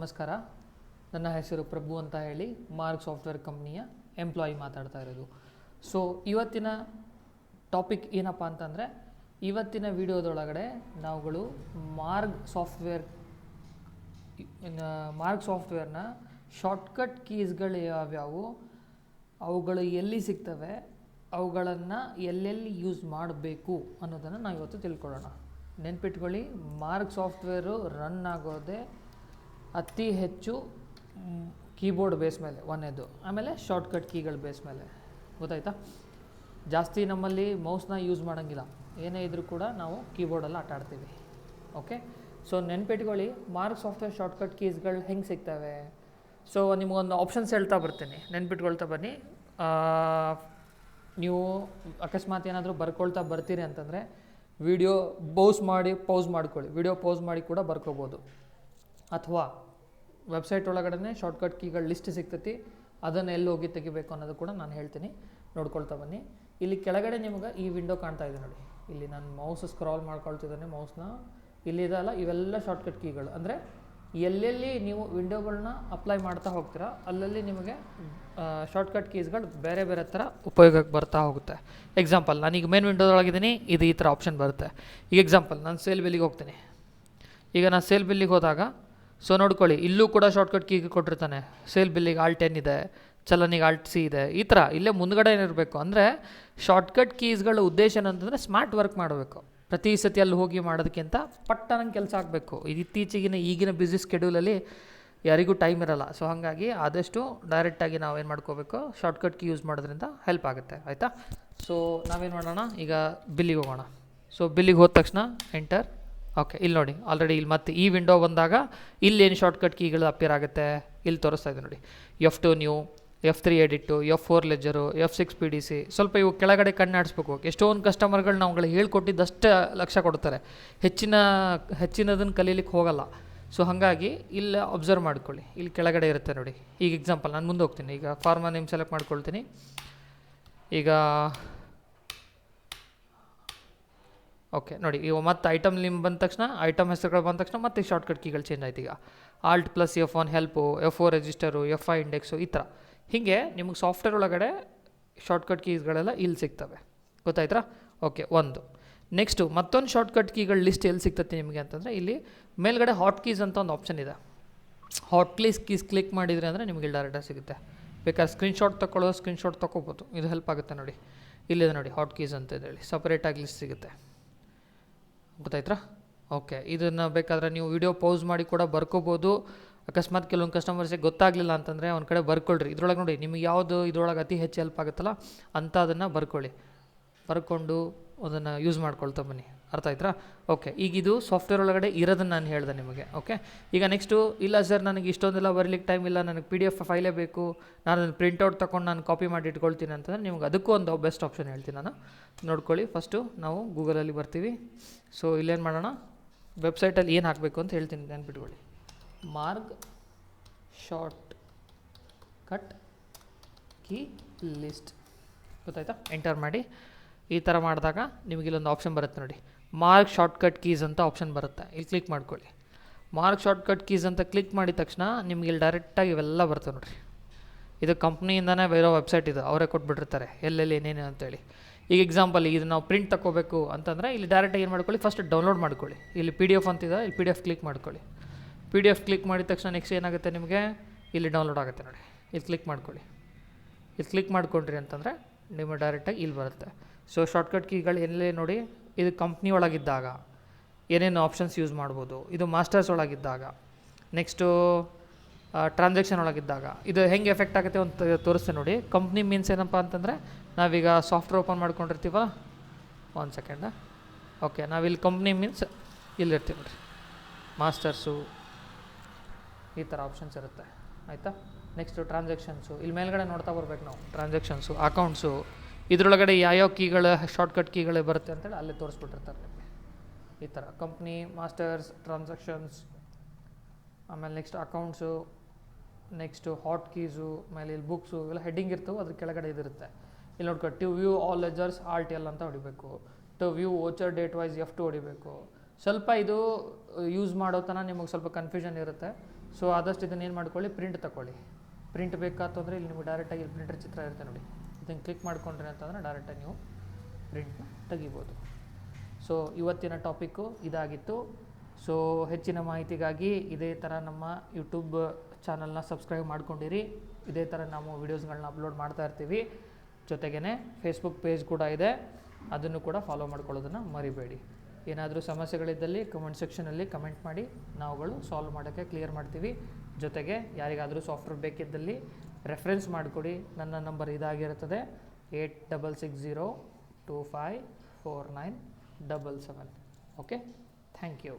ನಮಸ್ಕಾರ. ನನ್ನ ಹೆಸರು ಪ್ರಭು ಅಂತ ಹೇಳಿ ಮಾರ್ಗ್ ಸಾಫ್ಟ್ವೇರ್ ಕಂಪ್ನಿಯ ಎಂಪ್ಲಾಯಿ ಮಾತಾಡ್ತಾ ಇರೋದು. ಸೊ ಇವತ್ತಿನ ಟಾಪಿಕ್ ಏನಪ್ಪ ಅಂತಂದರೆ, ಇವತ್ತಿನ ವಿಡಿಯೋದೊಳಗಡೆ ನಾವುಗಳು ಮಾರ್ಗ್ ಸಾಫ್ಟ್ವೇರ್ನ ಶಾರ್ಟ್ಕಟ್ ಕೀಸ್ಗಳು ಯಾವ್ಯಾವು, ಅವುಗಳು ಎಲ್ಲಿ ಸಿಗ್ತವೆ, ಅವುಗಳನ್ನು ಎಲ್ಲೆಲ್ಲಿ ಯೂಸ್ ಮಾಡಬೇಕು ಅನ್ನೋದನ್ನು ನಾವು ಇವತ್ತು ತಿಳ್ಕೊಳ್ಳೋಣ. ನೆನ್ಪಿಟ್ಕೊಳ್ಳಿ, ಮಾರ್ಗ್ ಸಾಫ್ಟ್ವೇರು ರನ್ ಆಗೋದೇ ಅತಿ ಹೆಚ್ಚು ಕೀಬೋರ್ಡ್ ಬೇಸ್ ಮೇಲೆ ಒಂದೇದು, ಆಮೇಲೆ ಶಾರ್ಟ್ಕಟ್ ಕೀಗಳ ಬೇಸ್ ಮೇಲೆ. ಗೊತ್ತಾಯ್ತಾ? ಜಾಸ್ತಿ ನಮ್ಮಲ್ಲಿ ಮೌಸ್ನ ಯೂಸ್ ಮಾಡೋಂಗಿಲ್ಲ, ಏನೇ ಇದ್ರೂ ಕೂಡ ನಾವು ಕೀಬೋರ್ಡಲ್ಲಿ ಆಟ ಆಡ್ತೀವಿ. ಓಕೆ, ಸೊ ನೆನ್ಪಿಟ್ಕೊಳ್ಳಿ, ಮಾರ್ಗ್ ಸಾಫ್ಟ್ವೇರ್ ಶಾರ್ಟ್ಕಟ್ ಕೀಸ್ಗಳು ಹೆಂಗೆ ಸಿಗ್ತವೆ. ಸೊ ನಿಮಗೊಂದು ಆಪ್ಷನ್ಸ್ ಹೇಳ್ತಾ ಬರ್ತೀನಿ, ನೆನ್ಪಿಟ್ಕೊಳ್ತಾ ಬನ್ನಿ. ನೀವು ಅಕಸ್ಮಾತ್ ಏನಾದರೂ ಬರ್ಕೊಳ್ತಾ ಬರ್ತೀರಿ ಅಂತಂದರೆ ವಿಡಿಯೋ ಪೌಸ್ ಮಾಡ್ಕೊಳ್ಳಿ. ವಿಡಿಯೋ ಪೌಸ್ ಮಾಡಿ ಕೂಡ ಬರ್ಕೋಬೋದು, ಅಥವಾ ವೆಬ್ಸೈಟ್ ಒಳಗಡೆ ಶಾರ್ಟ್ಕಟ್ ಕೀಗಳು ಲಿಸ್ಟ್ ಸಿಗ್ತೈತಿ, ಅದನ್ನು ಎಲ್ಲಿ ಹೋಗಿ ತೆಗಿಬೇಕು ಅನ್ನೋದು ಕೂಡ ನಾನು ಹೇಳ್ತೀನಿ. ನೋಡ್ಕೊಳ್ತಾ ಬನ್ನಿ. ಇಲ್ಲಿ ಕೆಳಗಡೆ ನಿಮಗೆ ಈ ವಿಂಡೋ ಕಾಣ್ತಾ ಇದೆ ನೋಡಿ. ಇಲ್ಲಿ ನಾನು ಮೌಸ್ ಸ್ಕ್ರಾಲ್ ಮಾಡ್ಕೊಳ್ತಿದ್ದೇನೆ. ಮೌಸ್ನ ಇಲ್ಲಿದಲ್ಲ, ಇವೆಲ್ಲ ಶಾರ್ಟ್ಕಟ್ ಕೀಗಳು. ಅಂದರೆ ಎಲ್ಲೆಲ್ಲಿ ನೀವು ವಿಂಡೋಗಳನ್ನ ಅಪ್ಲೈ ಮಾಡ್ತಾ ಹೋಗ್ತೀರಾ ಅಲ್ಲಲ್ಲಿ ನಿಮಗೆ ಶಾರ್ಟ್ಕಟ್ ಕೀಸ್ಗಳು ಬೇರೆ ಬೇರೆ ಥರ ಉಪಯೋಗಕ್ಕೆ ಬರ್ತಾ ಹೋಗುತ್ತೆ. ಎಕ್ಸಾಂಪಲ್, ನಾನೀಗ ಮೇನ್ ವಿಂಡೋದೊಳಗಿದ್ದೀನಿ, ಇದು ಈ ಥರ ಆಪ್ಷನ್ ಬರುತ್ತೆ. ಈಗ ಎಕ್ಸಾಂಪಲ್, ನಾನು ಸೇಲ್ ಬಿಲ್ಲಿಗೆ ಹೋಗ್ತೀನಿ. ಈಗ ನಾನು ಸೇಲ್ ಬಿಲ್ಲಿಗೆ ಹೋದಾಗ ಸೊ ನೋಡ್ಕೊಳ್ಳಿ, ಇಲ್ಲೂ ಕೂಡ ಶಾರ್ಟ್ಕಟ್ ಕೀ ಕೊಟ್ಟಿರ್ತಾನೆ. ಸೇಲ್ ಬಿಲ್ಲಿಗೆ ಆಲ್ಟ್ 10 ಇದೆ, ಚಲನಿಗೆ ಆಲ್ಟ್ C ಇದೆ. ಈ ಥರ ಇಲ್ಲೇ ಮುಂದ್ಗಡೆ ಏನಿರಬೇಕು ಅಂದರೆ, ಶಾರ್ಟ್ಕಟ್ ಕೀಸ್ಗಳ ಉದ್ದೇಶ ಏನಂತಂದರೆ ಸ್ಮಾರ್ಟ್ ವರ್ಕ್ ಮಾಡಬೇಕು. ಪ್ರತಿ ಸತಿ ಅಲ್ಲಿ ಹೋಗಿ ಮಾಡೋದಕ್ಕಿಂತ ಪಟ್ಟನಂಗೆ ಕೆಲಸ ಆಗಬೇಕು. ಈಗಿನ ಬ್ಯುಸಿ ಸ್ಕೆಡ್ಯೂಲಲ್ಲಿ ಯಾರಿಗೂ ಟೈಮ್ ಇರಲ್ಲ. ಸೊ ಹಾಗಾಗಿ ಆದಷ್ಟು ಡೈರೆಕ್ಟಾಗಿ ನಾವೇನು ಮಾಡ್ಕೋಬೇಕು, ಶಾರ್ಟ್ಕಟ್ ಕೀ ಯೂಸ್ ಮಾಡೋದ್ರಿಂದ ಹೆಲ್ಪ್ ಆಗುತ್ತೆ. ಆಯಿತಾ? ಸೊ ನಾವೇನು ಮಾಡೋಣ, ಈಗ ಬಿಲ್ಲಿಗೆ ಹೋಗೋಣ. ಸೊ ಬಿಲ್ಲಿಗೆ ಹೋದ ತಕ್ಷಣ ಎಂಟರ್. ಓಕೆ, ಇಲ್ಲಿ ನೋಡಿ, ಆಲ್ರೆಡಿ ಇಲ್ಲಿ ಮತ್ತೆ ಈ ವಿಂಡೋ ಬಂದಾಗ ಇಲ್ಲೇನು ಶಾರ್ಟ್ಕಟ್ ಕೀಗಳು ಅಪಿಯರ್ ಆಗುತ್ತೆ, ಇಲ್ಲಿ ತೋರಿಸ್ತಾ ಇದೆ ನೋಡಿ. F2 new, F3 edit, F4 ಲೆಜರು, F6 PDC. ಸ್ವಲ್ಪ ಇವು ಕೆಳಗಡೆ ಕಣ್ಣಾಡಿಸ್ಬೇಕು. ಎಷ್ಟೊಂದು ಕಸ್ಟಮರ್ಗಳು ನಾವುಗಳಿಗೆ ಹೇಳ್ಕೊಟ್ಟಿದ್ದಷ್ಟೇ ಲಕ್ಷ್ಯ ಕೊಡ್ತಾರೆ, ಹೆಚ್ಚಿನದನ್ನು ಕಲೀಲಿಕ್ಕೆ ಹೋಗಲ್ಲ. ಸೊ ಹಾಗಾಗಿ ಇಲ್ಲಿ ಅಬ್ಸರ್ವ್ ಮಾಡ್ಕೊಳ್ಳಿ, ಇಲ್ಲಿ ಕೆಳಗಡೆ ಇರುತ್ತೆ ನೋಡಿ. ಈಗ ಎಕ್ಸಾಂಪಲ್ ನಾನು ಮುಂದೆ ಹೋಗ್ತೀನಿ. ಈಗ ಫಾರ್ಮಾ ನೇಮ್ ಸೆಲೆಕ್ಟ್ ಮಾಡ್ಕೊಳ್ತೀನಿ. ಈಗ ಓಕೆ ನೋಡಿ, ಈಗ ಮತ್ತೆ ಐಟಮ್ ನೇಮ್ ಬಂದ ತಕ್ಷಣ, ಐಟಮ್ ಹೆಸರುಗಳು ಬಂದ ತಕ್ಷಣ ಮತ್ತೆ ಶಾರ್ಟ್ಕಟ್ ಕೀಗಳು ಚೇಂಜ್ ಆಯ್ತು. ಈಗ Alt + F1 help, F4 register, F5 index, ಈ ಥರ ಹೀಗೆ ನಿಮಗೆ ಸಾಫ್ಟ್ವೇರ್ ಒಳಗಡೆ ಶಾರ್ಟ್ಕಟ್ ಕೀಸ್ಗಳೆಲ್ಲ ಇಲ್ಲಿ ಸಿಗ್ತವೆ. ಗೊತ್ತಾಯ್ತಾ? ಓಕೆ, ಒಂದು. ನೆಕ್ಸ್ಟು ಮತ್ತೊಂದು ಶಾರ್ಟ್ಕಟ್ ಕೀಗಳ ಲಿಸ್ಟ್ ಎಲ್ಲಿ ಸಿಗ್ತದೆ ನಿಮಗೆ ಅಂತಂದರೆ, ಇಲ್ಲಿ ಮೇಲ್ಗಡೆ ಹಾಟ್ ಕೀಸ್ ಅಂತ ಒಂದು ಆಪ್ಷನ್ ಇದೆ. ಹಾಟ್ ಕೀಸ್ ಕ್ಲಿಕ್ ಮಾಡಿದರೆ ಅಂದರೆ ನಿಮಗೆ ಡೈರೆಕ್ಟಾಗಿ ಸಿಗುತ್ತೆ. ಬೇಕಾದ್ರೆ ಸ್ಕ್ರೀನ್ಶಾಟ್ ತೊಗೋಬೋದು, ಇದು ಹೆಲ್ಪ್ ಆಗುತ್ತೆ ನೋಡಿ. ಇಲ್ಲಿದೆ ನೋಡಿ, ಹಾಟ್ ಕೀಸ್ ಅಂತ ಹೇಳಿ ಸಪ್ರೇಟಾಗಿ ಲಿಸ್ಟ್ ಸಿಗುತ್ತೆ. ಗೊತ್ತಾಯ್ತಾ? ಓಕೆ, ಇದನ್ನು ಬೇಕಾದರೆ ನೀವು ವಿಡಿಯೋ ಪೌಸ್ ಮಾಡಿ ಕೂಡ ಬರ್ಕೋಬೋದು. ಅಕಸ್ಮಾತ್ ಕೆಲವೊಂದು ಕಸ್ಟಮರ್ಸಿಗೆ ಗೊತ್ತಾಗಲಿಲ್ಲ ಅಂತಂದರೆ ಒಂದು ಕಡೆ ಬರ್ಕೊಳ್ರಿ. ಇದ್ರೊಳಗೆ ನೋಡಿ, ನಿಮಗೆ ಯಾವುದು ಇದ್ರೊಳಗೆ ಅತಿ ಹೆಚ್ಚು ಹೆಲ್ಪ್ ಆಗುತ್ತಲ್ಲ ಅಂತ ಅದನ್ನು ಬರ್ಕೊಂಡು ಅದನ್ನು ಯೂಸ್ ಮಾಡ್ಕೊಳ್ತಾ ಬನ್ನಿ. ಅರ್ಥ ಆಯ್ತಾ? ಓಕೆ, ಈಗ ಇದು ಸಾಫ್ಟ್ವೇರ್ ಒಳಗಡೆ ಇರೋದನ್ನು ನಾನು ಹೇಳಿದೆ ನಿಮಗೆ. ಓಕೆ, ಈಗ ನೆಕ್ಸ್ಟು, ಇಲ್ಲ ಸರ್ ನನಗೆ ಇಷ್ಟೊಂದೆಲ್ಲ ಬರಲಿಕ್ಕೆ ಟೈಮ್ ಇಲ್ಲ, ನನಗೆ PDF ಫೈಲೇ ಬೇಕು, ನಾನು ಅದನ್ನು ಪ್ರಿಂಟೌಟ್ ತೊಗೊಂಡು ನಾನು ಕಾಪಿ ಮಾಡಿ ಇಟ್ಕೊಳ್ತೀನಿ ಅಂತಂದರೆ ನಿಮ್ಗೆ ಅದಕ್ಕೂ ಒಂದು ಬೆಸ್ಟ್ ಆಪ್ಷನ್ ಹೇಳ್ತೀನಿ ನಾನು. ನೋಡ್ಕೊಳ್ಳಿ, ಫಸ್ಟು ನಾವು ಗೂಗಲಲ್ಲಿ ಬರ್ತೀವಿ. ಸೊ ಇಲ್ಲೇನು ಮಾಡೋಣ, ವೆಬ್ಸೈಟಲ್ಲಿ ಏನು ಹಾಕಬೇಕು ಅಂತ ಹೇಳ್ತೀನಿ, ನೆನ್ಪಿಟ್ಕೊಳ್ಳಿ. ಮಾರ್ಗ್ ಶಾರ್ಟ್ ಕಟ್ ಕೀ ಲಿಸ್ಟ್. ಗೊತ್ತಾಯ್ತಾ? ಎಂಟರ್ ಮಾಡಿ. ಈ ಥರ ಮಾಡಿದಾಗ ನಿಮಗೆ ಇಲ್ಲೊಂದು ಆಪ್ಷನ್ ಬರುತ್ತೆ ನೋಡಿ, ಮಾರ್ಗ್ ಶಾರ್ಟ್ಕಟ್ ಕೀಸ್ ಅಂತ ಆಪ್ಷನ್ ಬರುತ್ತೆ. ಇಲ್ಲಿ ಕ್ಲಿಕ್ ಮಾಡ್ಕೊಳ್ಳಿ. ಮಾರ್ಗ್ ಶಾರ್ಟ್ಕಟ್ ಕೀಸ್ ಅಂತ ಕ್ಲಿಕ್ ಮಾಡಿದ ತಕ್ಷಣ ನಿಮಗೆ ಇಲ್ಲಿ ಡೈರೆಕ್ಟಾಗಿ ಇವೆಲ್ಲ ಬರ್ತವೆ ನೋಡಿರಿ. ಇದು ಕಂಪ್ನಿಯಿಂದನೇ ಬೇರೆ ವೆಬ್ಸೈಟ್ ಇದು, ಅವರೇ ಕೊಟ್ಬಿಟ್ಟಿರ್ತಾರೆ ಎಲ್ಲೆಲ್ಲಿ ಏನೇನು ಅಂತೇಳಿ. ಈಗ ಎಕ್ಸಾಂಪಲ್, ಇದು ನಾವು ಪ್ರಿಂಟ್ ತಗೋಬೇಕು ಅಂತಂದರೆ ಇಲ್ಲಿ ಡೈರೆಕ್ಟಾಗಿ ಏನು ಮಾಡ್ಕೊಳ್ಳಿ, ಫಸ್ಟ್ ಡೌನ್ಲೋಡ್ ಮಾಡ್ಕೊಳ್ಳಿ. ಇಲ್ಲಿ PDF ಅಂತಿದೆ, ಇಲ್ಲಿ PDF ಕ್ಲಿಕ್ ಮಾಡ್ಕೊಳ್ಳಿ. PDF ಕ್ಲಿಕ್ ಮಾಡಿದ ತಕ್ಷಣ ನೆಕ್ಸ್ಟ್ ಏನಾಗುತ್ತೆ, ನಿಮಗೆ ಇಲ್ಲಿ ಡೌನ್ಲೋಡ್ ಆಗುತ್ತೆ ನೋಡಿ. ಇಲ್ಲಿ ಕ್ಲಿಕ್ ಮಾಡ್ಕೊಳ್ಳಿ. ಇಲ್ಲಿ ಕ್ಲಿಕ್ ಮಾಡ್ಕೊಂಡ್ರಿ ಅಂತಂದರೆ ನಿಮಗೆ ಡೈರೆಕ್ಟಾಗಿ ಇಲ್ಲಿ ಬರುತ್ತೆ. ಸೊ ಶಾರ್ಟ್ಕಟ್ ಕೀಗಳು ಎಲ್ಲೇ ನೋಡಿ, ಇದು ಕಂಪ್ನಿ ಒಳಗಿದ್ದಾಗ ಏನೇನು ಆಪ್ಷನ್ಸ್ ಯೂಸ್ ಮಾಡ್ಬೋದು, ಇದು ಮಾಸ್ಟರ್ಸ್ ಒಳಗಿದ್ದಾಗ, ನೆಕ್ಸ್ಟು ಟ್ರಾನ್ಸಾಕ್ಷನ್ ಒಳಗಿದ್ದಾಗ ಇದು ಹೆಂಗೆ ಎಫೆಕ್ಟ್ ಆಗುತ್ತೆ ಅಂತ ತೋರಿಸ್ತೇನೆ ನೋಡಿ. ಕಂಪ್ನಿ ಮೀನ್ಸ್ ಏನಪ್ಪ ಅಂತಂದರೆ, ನಾವೀಗ ಸಾಫ್ಟ್ವೇರ್ ಓಪನ್ ಮಾಡ್ಕೊಂಡಿರ್ತೀವ. ಒಂದು ಸೆಕೆಂಡ. ಓಕೆ, ನಾವಿಲ್ಲಿ ಕಂಪ್ನಿ ಮೀನ್ಸ್ ಇಲ್ಲಿರ್ತೀವಿ ನೋಡಿರಿ, ಮಾಸ್ಟರ್ಸು, ಈ ಥರ ಆಪ್ಷನ್ಸ್ ಇರುತ್ತೆ. ಆಯಿತಾ? ನೆಕ್ಸ್ಟು ಟ್ರಾನ್ಸಾಕ್ಷನ್ಸು, ಇಲ್ಲಿ ಮೇಲ್ಗಡೆ ನೋಡ್ತಾ ಬರ್ಬೇಕು ನಾವು. ಟ್ರಾನ್ಸಾಕ್ಷನ್ಸು, ಅಕೌಂಟ್ಸು, ಇದರೊಳಗಡೆ ಯಾವ್ಯಾವ ಕೀಗಳ ಶಾರ್ಟ್ಕಟ್ ಕೀಗಳೇ ಬರುತ್ತೆ ಅಂತೇಳಿ ಅಲ್ಲೇ ತೋರಿಸ್ಬಿಟ್ಟಿರ್ತಾರೆ ನಿಮಗೆ. ಈ ಥರ ಕಂಪ್ನಿ, ಮಾಸ್ಟರ್ಸ್, ಟ್ರಾನ್ಸಾಕ್ಷನ್ಸ್, ಆಮೇಲೆ next accounts, next hot keys, ಆಮೇಲೆ ಇಲ್ಲಿ ಬುಕ್ಸು, ಇವೆಲ್ಲ ಹೆಡ್ಡಿಂಗ್ ಇರ್ತವೆ, ಅದ್ರ ಕೆಳಗಡೆ ಇದಿರುತ್ತೆ. ಇಲ್ಲಿ ನೋಡ್ಕೊ, to view all ledgers Alt L ಅಂತ ಹೊಡಿಬೇಕು. To view voucher date wise F2 ಹೊಡಿಬೇಕು. ಸ್ವಲ್ಪ ಇದು ಯೂಸ್ ಮಾಡೋ ತನಕ ನಿಮಗೆ ಸ್ವಲ್ಪ ಕನ್ಫ್ಯೂಷನ್ ಇರುತ್ತೆ. ಸೊ ಆದಷ್ಟು ಇದನ್ನು ಏನು ಮಾಡ್ಕೊಳ್ಳಿ, ಪ್ರಿಂಟ್ ತಗೊಳ್ಳಿ. ಪ್ರಿಂಟ್ ಬೇಕಾತಂದರೆ ಇಲ್ಲಿ ನಿಮಗೆ ಡೈರೆಕ್ಟಾಗಿ ಇಲ್ಲಿ ಪ್ರಿಂಟರ್ ಚಿತ್ರ ಇರುತ್ತೆ ನೋಡಿ, ಇದನ್ನು ಕ್ಲಿಕ್ ಮಾಡ್ಕೊಂಡ್ರಿ ಅಂತಂದರೆ ಡೈರೆಕ್ಟಾಗಿ ನೀವು ಪ್ರಿಂಟ್ನ ತೆಗಿಬೋದು. ಸೊ ಇವತ್ತಿನ ಟಾಪಿಕ್ಕು ಇದಾಗಿತ್ತು. ಸೊ ಹೆಚ್ಚಿನ ಮಾಹಿತಿಗಾಗಿ ಇದೇ ಥರ ನಮ್ಮ ಯೂಟ್ಯೂಬ್ ಚಾನಲ್ನ ಸಬ್ಸ್ಕ್ರೈಬ್ ಮಾಡ್ಕೊಂಡಿರಿ. ಇದೇ ಥರ ನಾವು ವೀಡಿಯೋಸ್ಗಳನ್ನ ಅಪ್ಲೋಡ್ ಮಾಡ್ತಾ ಇರ್ತೀವಿ. ಜೊತೆಗೇ ಫೇಸ್ಬುಕ್ ಪೇಜ್ ಕೂಡ ಇದೆ, ಅದನ್ನು ಕೂಡ ಫಾಲೋ ಮಾಡ್ಕೊಳ್ಳೋದನ್ನು ಮರಿಬೇಡಿ. ಏನಾದರೂ ಸಮಸ್ಯೆಗಳಿದ್ದಲ್ಲಿ ಕಮೆಂಟ್ ಸೆಕ್ಷನಲ್ಲಿ ಕಮೆಂಟ್ ಮಾಡಿ, ನಾವುಗಳು ಸಾಲ್ವ್ ಮಾಡೋಕ್ಕೆ ಕ್ಲಿಯರ್ ಮಾಡ್ತೀವಿ. ಜೊತೆಗೆ ಯಾರಿಗಾದರೂ ಸಾಫ್ಟ್ವೇರ್ ಬೇಕಿದ್ದಲ್ಲಿ ರೆಫರೆನ್ಸ್ ಮಾಡಿಕೊಡಿ. ನನ್ನ ನಂಬರ್ ಇದಾಗಿರುತ್ತದೆ 8660254977. Okay, thank you.